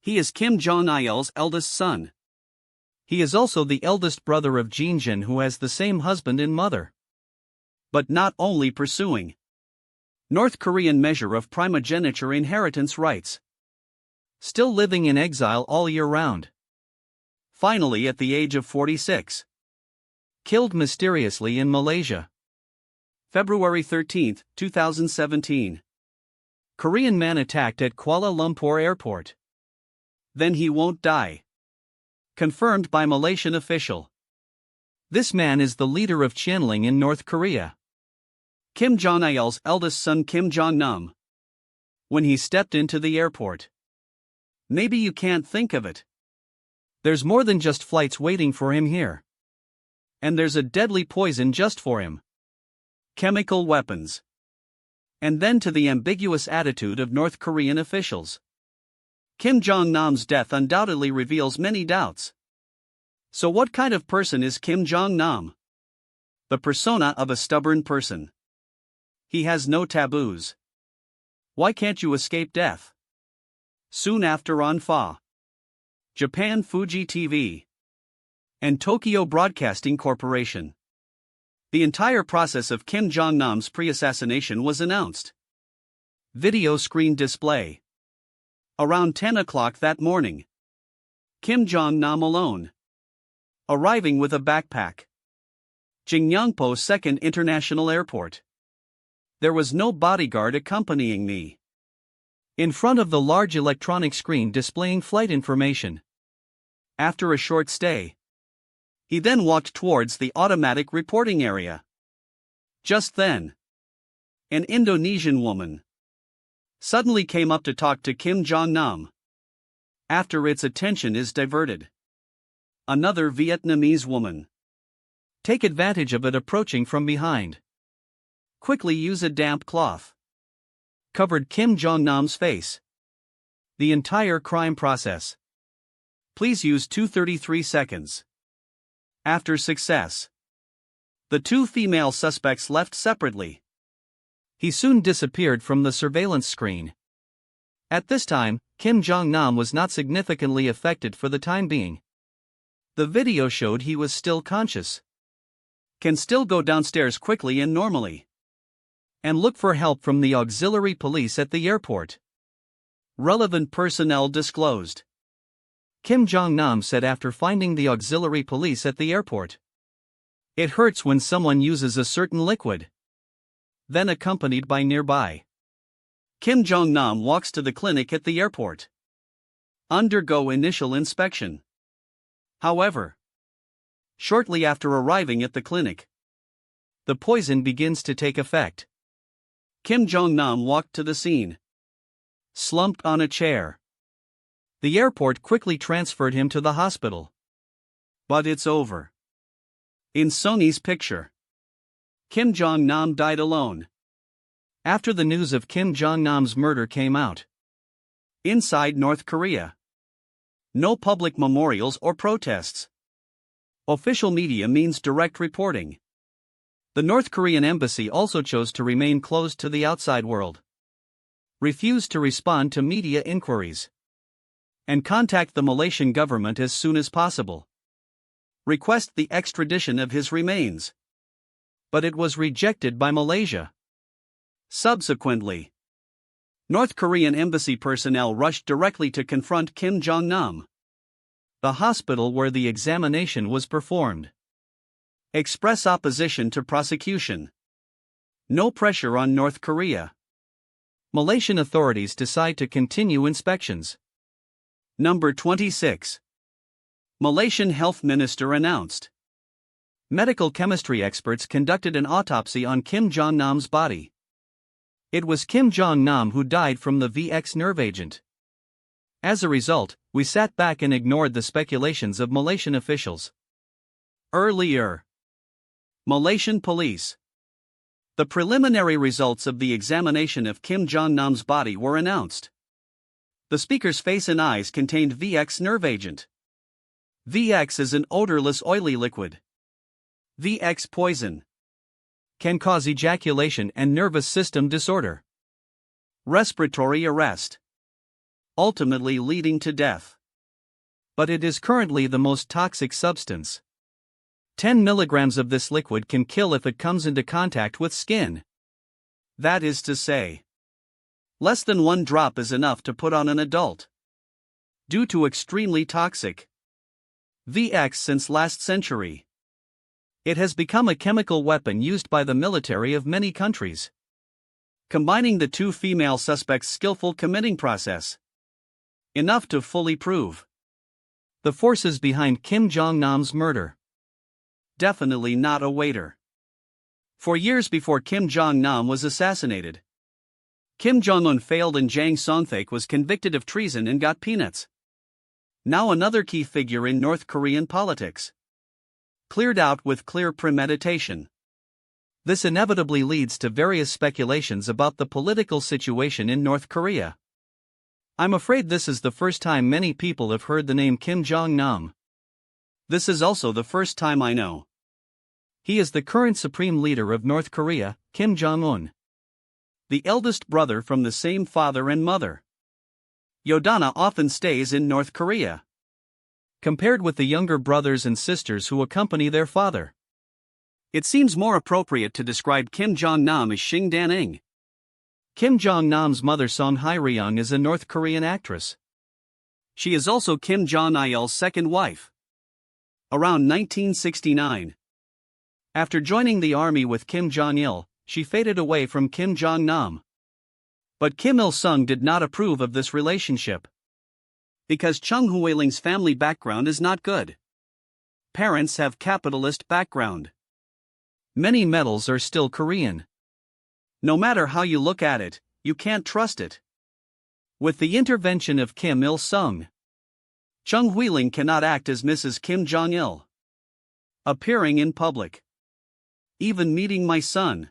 He is Kim Jong-il's eldest son. He is also the eldest brother of Jin, who has the same husband and mother. But not only pursuing North Korean measure of primogeniture inheritance rights. Still living in exile all year round. Finally at the age of 46. Killed mysteriously in Malaysia. February 13, 2017. Korean man attacked at Kuala Lumpur airport. Then he won't die. Confirmed by Malaysian official. This man is the leader of channeling in North Korea. Kim Jong-il's eldest son Kim Jong-nam. When he stepped into the airport. Maybe you can't think of it. There's more than just flights waiting for him here. And there's a deadly poison just for him. Chemical weapons. And then to the ambiguous attitude of North Korean officials. Kim Jong-nam's death undoubtedly reveals many doubts. So what kind of person is Kim Jong-nam? The persona of a stubborn person. He has no taboos. Why can't you escape death? Soon after on FA. Japan Fuji TV. And Tokyo Broadcasting Corporation. The entire process of Kim Jong-nam's pre-assassination was announced. Video screen display. Around 10 o'clock that morning. Kim Jong-nam alone. Arriving with a backpack. Jingyangpo Second International Airport. There was no bodyguard accompanying me. In front of the large electronic screen displaying flight information. After a short stay. He then walked towards the automatic reporting area. Just then, an Indonesian woman suddenly came up to talk to Kim Jong-nam. After its attention is diverted, another Vietnamese woman take advantage of it approaching from behind. Quickly use a damp cloth. Covered Kim Jong-nam's face. The entire crime process. Please use 2:33 seconds. After success, the two female suspects left separately. He soon disappeared from the surveillance screen. At this time, Kim Jong-nam was not significantly affected for the time being. The video showed he was still conscious. Can still go downstairs quickly and normally. And look for help from the auxiliary police at the airport. Relevant personnel disclosed. Kim Jong-nam said after finding the auxiliary police at the airport. It hurts when someone uses a certain liquid. Then accompanied by nearby. Kim Jong-nam walks to the clinic at the airport. Undergo initial inspection. However, shortly after arriving at the clinic, the poison begins to take effect. Kim Jong-nam walked to the scene. Slumped on a chair. The airport quickly transferred him to the hospital. But it's over. In Sony's picture, Kim Jong-nam died alone. After the news of Kim Jong-nam's murder came out. Inside North Korea. No public memorials or protests. Official media means direct reporting. The North Korean embassy also chose to remain closed to the outside world. Refused to respond to media inquiries. And contact the Malaysian government as soon as possible. Request the extradition of his remains. But it was rejected by Malaysia. Subsequently, North Korean embassy personnel rushed directly to confront Kim Jong-nam. The hospital where the examination was performed. Express opposition to prosecution. No pressure on North Korea. Malaysian authorities decide to continue inspections. Number 26. Malaysian Health Minister announced. Medical chemistry experts conducted an autopsy on Kim Jong-nam's body. It was Kim Jong-nam who died from the VX nerve agent. As a result, we sat back and ignored the speculations of Malaysian officials. Earlier, Malaysian police. The preliminary results of the examination of Kim Jong-nam's body were announced. The speaker's face and eyes contained VX nerve agent. VX is an odorless oily liquid. VX poison. Can cause ejaculation and nervous system disorder. Respiratory arrest. ultimately leading to death. But it is currently the most toxic substance. 10 milligrams of this liquid can kill if it comes into contact with skin. That is to say, less than 1 drop is enough to put on an adult. Due to extremely toxic VX since last century, it has become a chemical weapon used by the military of many countries. Combining the 2 female suspects' skillful committing process, enough to fully prove the forces behind Kim Jong-nam's murder. Definitely not a waiter. For years before Kim Jong-nam was assassinated, Kim Jong-un failed and Jang Song-thaek was convicted of treason and got peanuts. Now another key figure in North Korean politics. Cleared out with clear premeditation. This inevitably leads to various speculations about the political situation in North Korea. I'm afraid this is the first time many people have heard the name Kim Jong-nam. This is also the first time I know. He is the current supreme leader of North Korea, Kim Jong-un, the eldest brother from the same father and mother. Yodana often stays in North Korea, compared with the younger brothers and sisters who accompany their father. It seems more appropriate to describe Kim Jong-nam as Shin Dan-ing. Kim Jong-nam's mother Song Hae-ryung is a North Korean actress. She is also Kim Jong-il's second wife. Around 1969, after joining the army with Kim Jong-il, she faded away from Kim Jong-nam. But Kim Il-sung did not approve of this relationship, because Chung Hwee-ling's family background is not good. Parents have capitalist background. Many medals are still Korean. No matter how you look at it, you can't trust it. With the intervention of Kim Il-sung, Chung Hwee-ling cannot act as Mrs. Kim Jong-il, appearing in public, even meeting my son,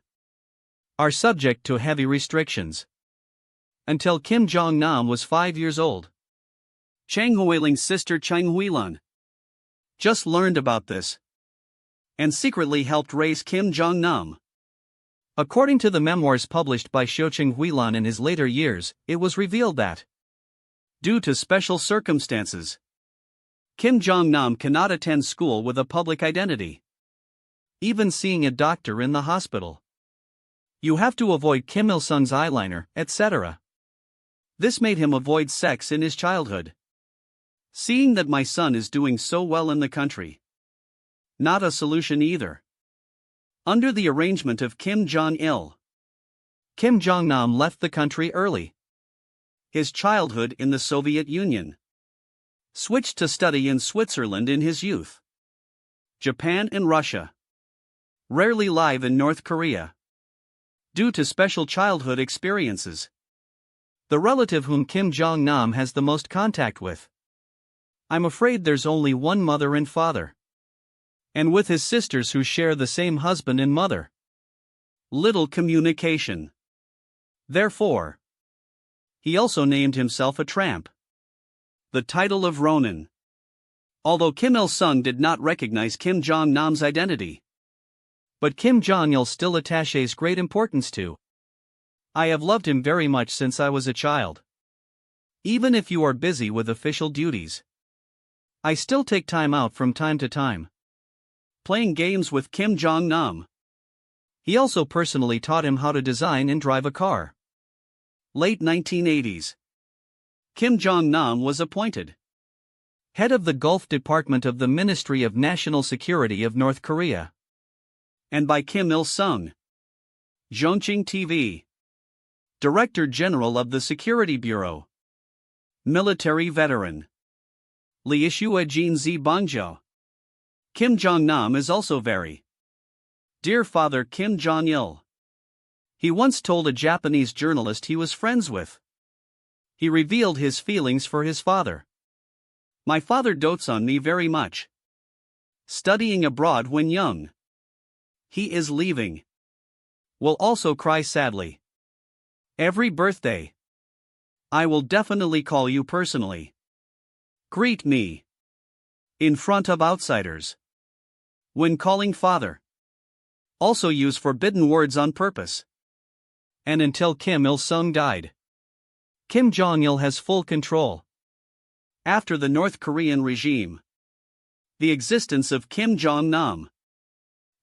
are subject to heavy restrictions. Until Kim Jong-nam was 5 years old. Chang Hwee-ling's sister Chang Hwee-lan just learned about this and secretly helped raise Kim Jong-nam. According to the memoirs published by Chang Hwee-lan in his later years, it was revealed that, due to special circumstances, Kim Jong-nam cannot attend school with a public identity. Even seeing a doctor in the hospital, you have to avoid Kim Il-sung's eyeliner, etc. This made him avoid sex in his childhood. Seeing that my son is doing so well in the country, not a solution either. Under the arrangement of Kim Jong-il, Kim Jong-nam left the country early. His childhood in the Soviet Union. Switched to study in Switzerland in his youth. Japan and Russia. Rarely live in North Korea. Due to special childhood experiences. The relative whom Kim Jong-nam has the most contact with. I'm afraid there's only one mother and father. And with his sisters who share the same husband and mother. Little communication. Therefore, he also named himself a tramp. The title of Ronin. Although Kim Il-sung did not recognize Kim Jong-nam's identity, but Kim Jong-il still attaches great importance to. I have loved him very much since I was a child. Even if you are busy with official duties, I still take time out from time to time, playing games with Kim Jong-nam. He also personally taught him how to design and drive a car. Late 1980s. Kim Jong-nam was appointed head of the Gulf Department of the Ministry of National Security of North Korea. And by Kim Il-sung, Zhongqing TV, Director General of the Security Bureau, military veteran, Liishua Jin Zi Bangzhou. Kim Jong-nam is also very dear father Kim Jong-il. He once told a Japanese journalist he was friends with. He revealed his feelings for his father. My father dotes on me very much. Studying abroad when young. He is leaving. Will also cry sadly. Every birthday. I will definitely call you personally. Greet me. In front of outsiders. When calling father. Also use forbidden words on purpose. And until Kim Il-sung died. Kim Jong-il has full control. After the North Korean regime. The existence of Kim Jong-nam.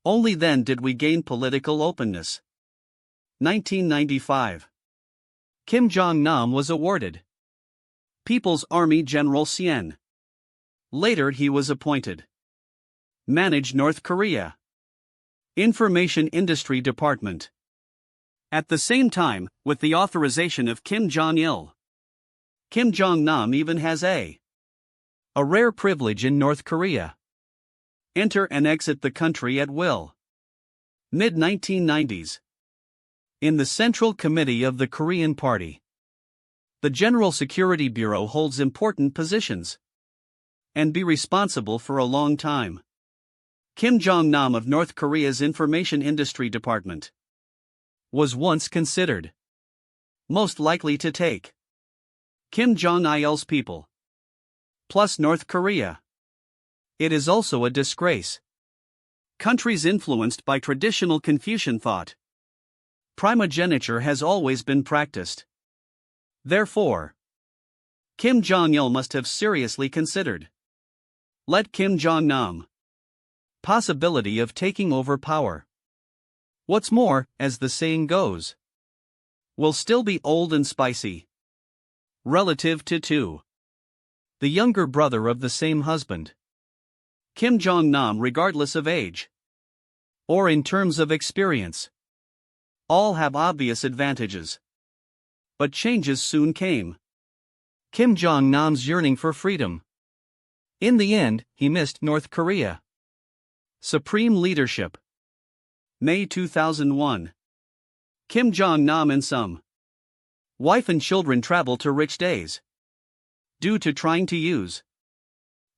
Only then did we gain political openness. 1995. Kim Jong-nam was awarded People's Army General Sien. Later he was appointed. Manage North Korea. Information Industry Department. At the same time, with the authorization of Kim Jong-il, Kim Jong-nam even has a rare privilege in North Korea. Enter and exit the country at will. Mid-1990s. In the Central Committee of the Korean Party, the General Security Bureau holds important positions and be responsible for a long time. Kim Jong-nam of North Korea's Information Industry Department was once considered most likely to take Kim Jong-il's people plus North Korea. It is also a disgrace. Countries influenced by traditional Confucian thought. Primogeniture has always been practiced. Therefore, Kim Jong-il must have seriously considered let Kim Jong-nam possibility of taking over power. What's more, as the saying goes, will still be old and spicy. Relative to the younger brother of the same husband, Kim Jong-nam, regardless of age or in terms of experience, all have obvious advantages. But changes soon came. Kim Jong-nam's yearning for freedom. In the end, he missed North Korea. Supreme leadership. May 2001. Kim Jong-nam and some wife and children travel to rich days due to trying to use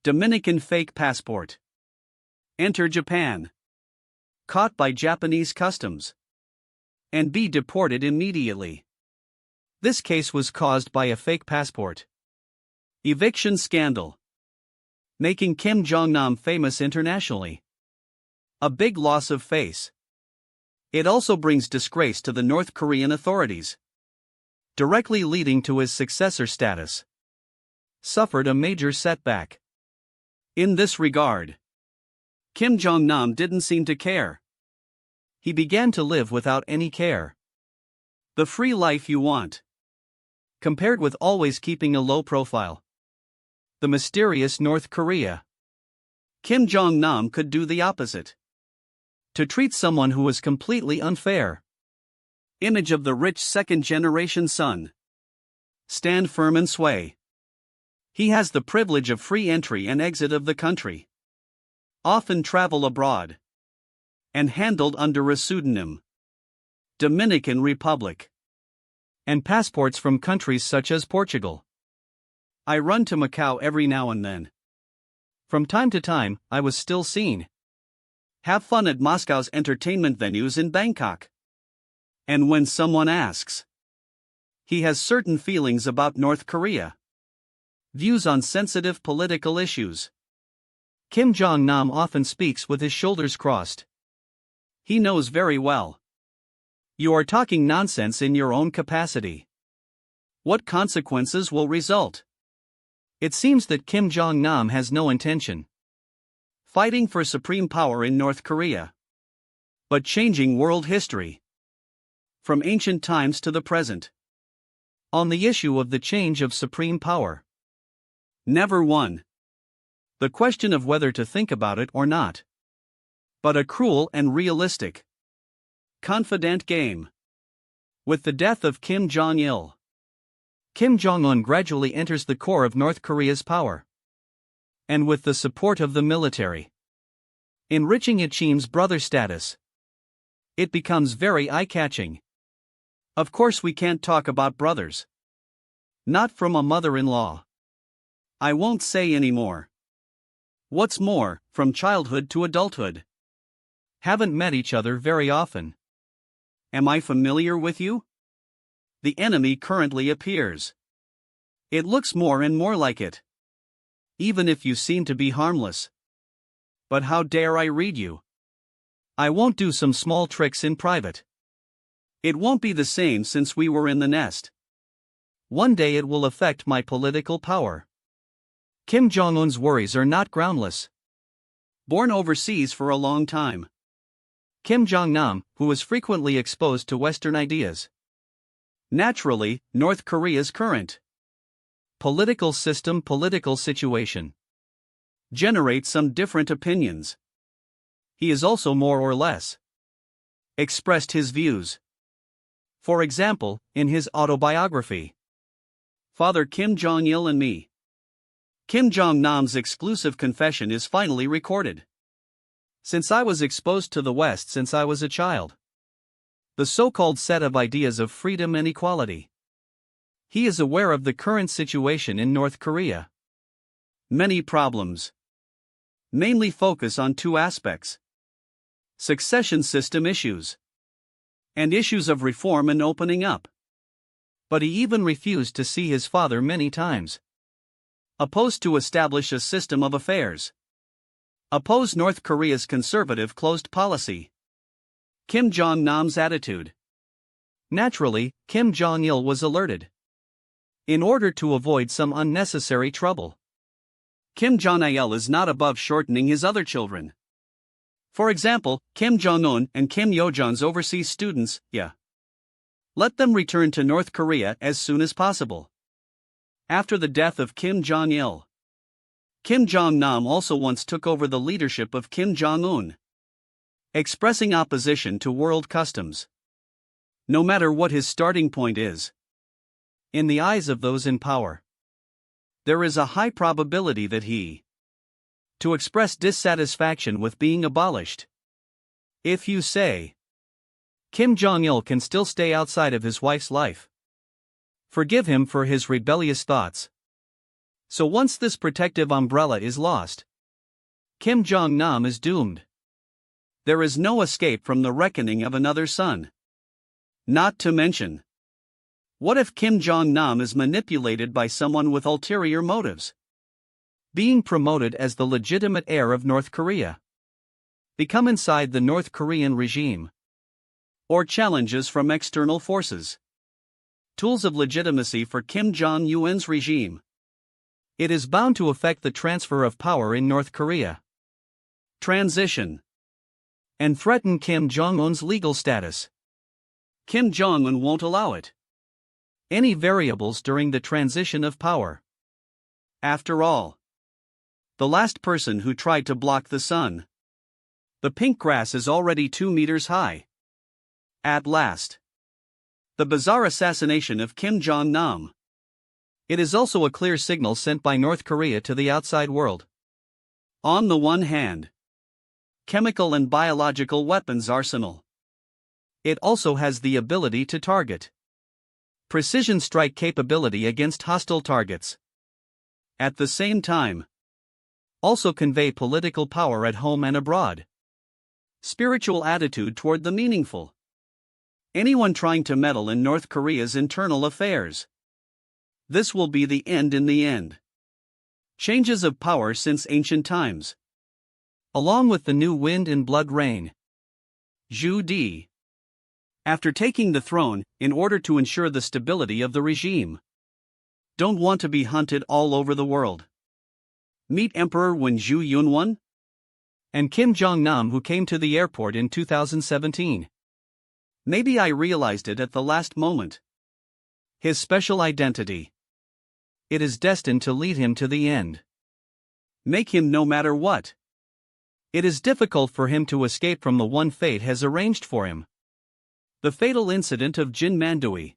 Dominican fake passport. Enter Japan. Caught by Japanese customs and be deported immediately. This case was caused by a fake passport eviction scandal, making Kim Jong-nam famous internationally. A big loss of face. It also brings disgrace to the North Korean authorities, directly leading to his successor status. Suffered a major setback. In this regard, Kim Jong-nam didn't seem to care. He began to live without any care. The free life you want, compared with always keeping a low profile. The mysterious North Korea. Kim Jong-nam could do the opposite. To treat someone who was completely unfair. Image of the rich second-generation son. Stand firm and sway. He has the privilege of free entry and exit of the country. Often travel abroad. And handled under a pseudonym. Dominican Republic. And passports from countries such as Portugal. I run to Macau every now and then. From time to time, I was still seen. Have fun at Moscow's entertainment venues in Bangkok. And when someone asks, he has certain feelings about North Korea. Views on sensitive political issues. Kim Jong-nam often speaks with his shoulders crossed. He knows very well. You are talking nonsense in your own capacity. What consequences will result? It seems that Kim Jong-nam has no intention fighting for supreme power in North Korea, but changing world history from ancient times to the present. On the issue of the change of supreme power. Never won. The question of whether to think about it or not. But a cruel and realistic, confident game. With the death of Kim Jong-il, Kim Jong-un gradually enters the core of North Korea's power. And with the support of the military, enriching Ichim's brother status, it becomes very eye-catching. Of course we can't talk about brothers. Not from a mother-in-law. I won't say any more. What's more, from childhood to adulthood. Haven't met each other very often. Am I familiar with you? The enemy currently appears. It looks more and more like it. Even if you seem to be harmless. But how dare I read you? I won't do some small tricks in private. It won't be the same since we were in the nest. One day it will affect my political power. Kim Jong-un's worries are not groundless. Born overseas for a long time, Kim Jong-nam, who was frequently exposed to Western ideas. Naturally, North Korea's current Political situation generates some different opinions. He is also more or less expressed his views. For example, in his autobiography, Father Kim Jong-il and Me, Kim Jong-nam's exclusive confession is finally recorded. Since I was exposed to the West since I was a child, the so-called set of ideas of freedom and equality. He is aware of the current situation in North Korea. Many problems mainly focus on two aspects: succession system issues and issues of reform and opening up. But he even refused to see his father many times. Opposed to establish a system of affairs. Opposed North Korea's conservative closed policy. Kim Jong-nam's attitude. Naturally, Kim Jong-il was alerted. In order to avoid some unnecessary trouble, Kim Jong-il is not above shortening his other children. For example, Kim Jong-un and Kim Yo-jong's overseas students, let them return to North Korea as soon as possible. After the death of Kim Jong-il, Kim Jong-nam also once took over the leadership of Kim Jong-un, expressing opposition to world customs. No matter what his starting point is, in the eyes of those in power, there is a high probability that he to express dissatisfaction with being abolished. If you say, Kim Jong-il can still stay outside of his wife's life, forgive him for his rebellious thoughts. So once this protective umbrella is lost, Kim Jong-nam is doomed. There is no escape from the reckoning of another son. Not to mention, what if Kim Jong-nam is manipulated by someone with ulterior motives? Being promoted as the legitimate heir of North Korea. Become inside the North Korean regime. Or challenges from external forces. Tools of legitimacy for Kim Jong-un's regime. It is bound to affect the transfer of power in North Korea. Transition. And threaten Kim Jong-un's legal status. Kim Jong-un won't allow it. Any variables during the transition of power. After all, the last person who tried to block the sun. The pink grass is already 2 meters high. At last. The bizarre assassination of Kim Jong-nam. It is also a clear signal sent by North Korea to the outside world. On the one hand, chemical and biological weapons arsenal. It also has the ability to target. Precision strike capability against hostile targets. At the same time, also convey political power at home and abroad. Spiritual attitude toward the meaningful. Anyone trying to meddle in North Korea's internal affairs. This will be the end in the end. Changes of power since ancient times. Along with the new wind and blood rain. Zhu Di. After taking the throne, in order to ensure the stability of the regime. Don't want to be hunted all over the world. Meet Emperor Wen Zhu-yunwan and Kim Jong-nam, who came to the airport in 2017. Maybe I realized it at the last moment. His special identity. It is destined to lead him to the end. Make him no matter what. It is difficult for him to escape from the one fate has arranged for him. The fatal incident of Jin Mandui.